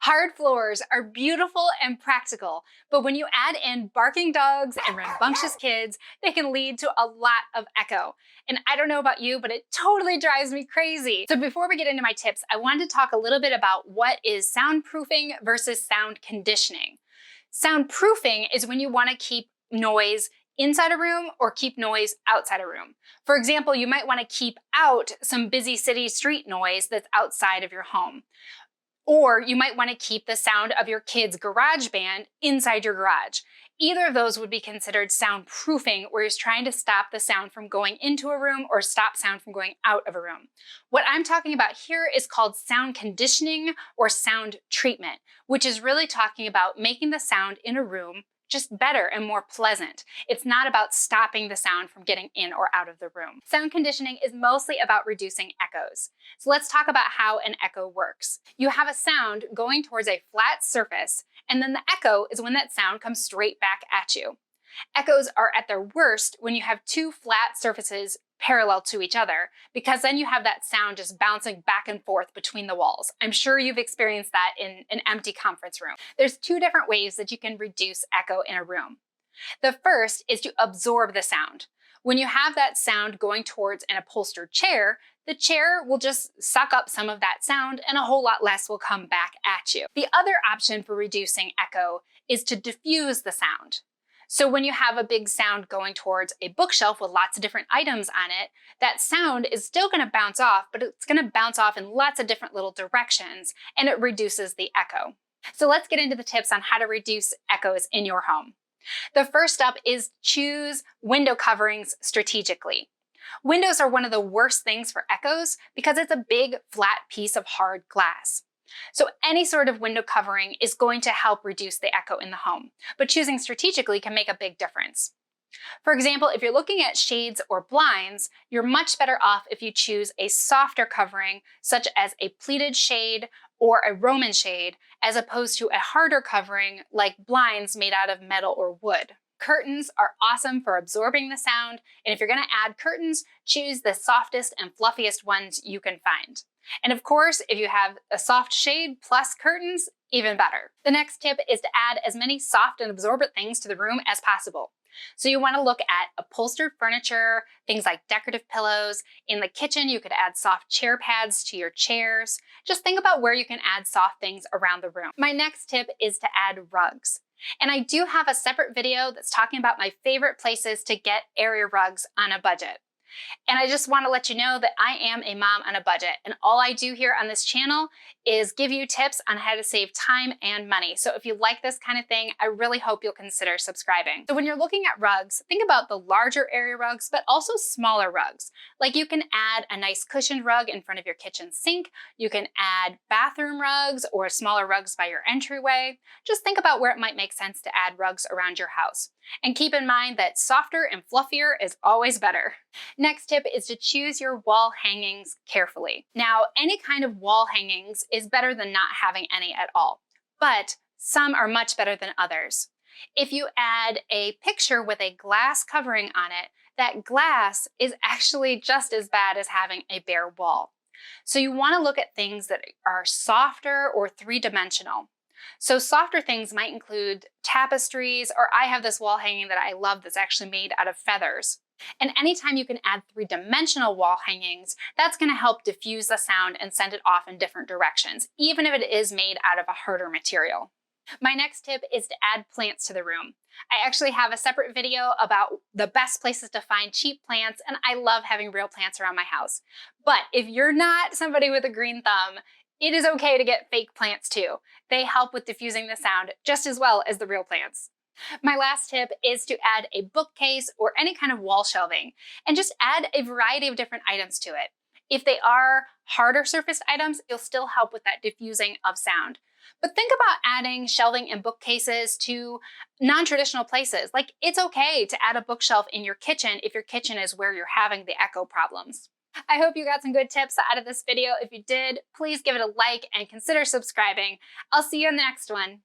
Hard floors are beautiful and practical, but when you add in barking dogs and rambunctious kids, they can lead to a lot of echo. And I don't know about you, but it totally drives me crazy. So before we get into my tips, I wanted to talk a little bit about what is soundproofing versus sound conditioning. Soundproofing is when you want to keep noise inside a room or keep noise outside a room. For example, you might want to keep out some busy city street noise that's outside of your home. Or you might want to keep the sound of your kid's garage band inside your garage. Either of those would be considered soundproofing, where you're trying to stop the sound from going into a room or stop sound from going out of a room. What I'm talking about here is called sound conditioning or sound treatment, which is really talking about making the sound in a room just better and more pleasant. It's not about stopping the sound from getting in or out of the room. Sound conditioning is mostly about reducing echoes. So let's talk about how an echo works. You have a sound going towards a flat surface, and then the echo is when that sound comes straight back at you. Echoes are at their worst when you have two flat surfaces parallel to each other, because then you have that sound just bouncing back and forth between the walls. I'm sure you've experienced that in an empty conference room. There's two different ways that you can reduce echo in a room. The first is to absorb the sound. When you have that sound going towards an upholstered chair, the chair will just suck up some of that sound and a whole lot less will come back at you. The other option for reducing echo is to diffuse the sound. So when you have a big sound going towards a bookshelf with lots of different items on it, that sound is still going to bounce off, but it's going to bounce off in lots of different little directions, and it reduces the echo. So let's get into the tips on how to reduce echoes in your home. The first step is choose window coverings strategically. Windows are one of the worst things for echoes because it's a big flat piece of hard glass. So any sort of window covering is going to help reduce the echo in the home, but choosing strategically can make a big difference. For example, if you're looking at shades or blinds, you're much better off if you choose a softer covering, such as a pleated shade or a Roman shade, as opposed to a harder covering like blinds made out of metal or wood. Curtains are awesome for absorbing the sound, and if you're going to add curtains, choose the softest and fluffiest ones you can find. And of course, if you have a soft shade plus curtains, even better. The next tip is to add as many soft and absorbent things to the room as possible. So you want to look at upholstered furniture, things like decorative pillows. In the kitchen, you could add soft chair pads to your chairs. Just think about where you can add soft things around the room. My next tip is to add rugs. And I do have a separate video that's talking about my favorite places to get area rugs on a budget. And I just want to let you know that I am a mom on a budget, and all I do here on this channel is give you tips on how to save time and money. So if you like this kind of thing, I really hope you'll consider subscribing. So when you're looking at rugs, think about the larger area rugs, but also smaller rugs. Like you can add a nice cushioned rug in front of your kitchen sink. You can add bathroom rugs or smaller rugs by your entryway. Just think about where it might make sense to add rugs around your house. And keep in mind that softer and fluffier is always better. Next tip is to choose your wall hangings carefully. Now, any kind of wall hangings is better than not having any at all, but some are much better than others. If you add a picture with a glass covering on it, that glass is actually just as bad as having a bare wall. So you want to look at things that are softer or three-dimensional. So softer things might include tapestries, or I have this wall hanging that I love that's actually made out of feathers. And anytime you can add three-dimensional wall hangings, that's going to help diffuse the sound and send it off in different directions, even if it is made out of a harder material. My next tip is to add plants to the room. I actually have a separate video about the best places to find cheap plants, and I love having real plants around my house. But if you're not somebody with a green thumb, it is okay to get fake plants too. They help with diffusing the sound just as well as the real plants. My last tip is to add a bookcase or any kind of wall shelving, and just add a variety of different items to it. If they are harder surfaced items, you'll still help with that diffusing of sound. But think about adding shelving and bookcases to non-traditional places. Like, it's okay to add a bookshelf in your kitchen if your kitchen is where you're having the echo problems. I hope you got some good tips out of this video. If you did, please give it a like and consider subscribing. I'll see you in the next one.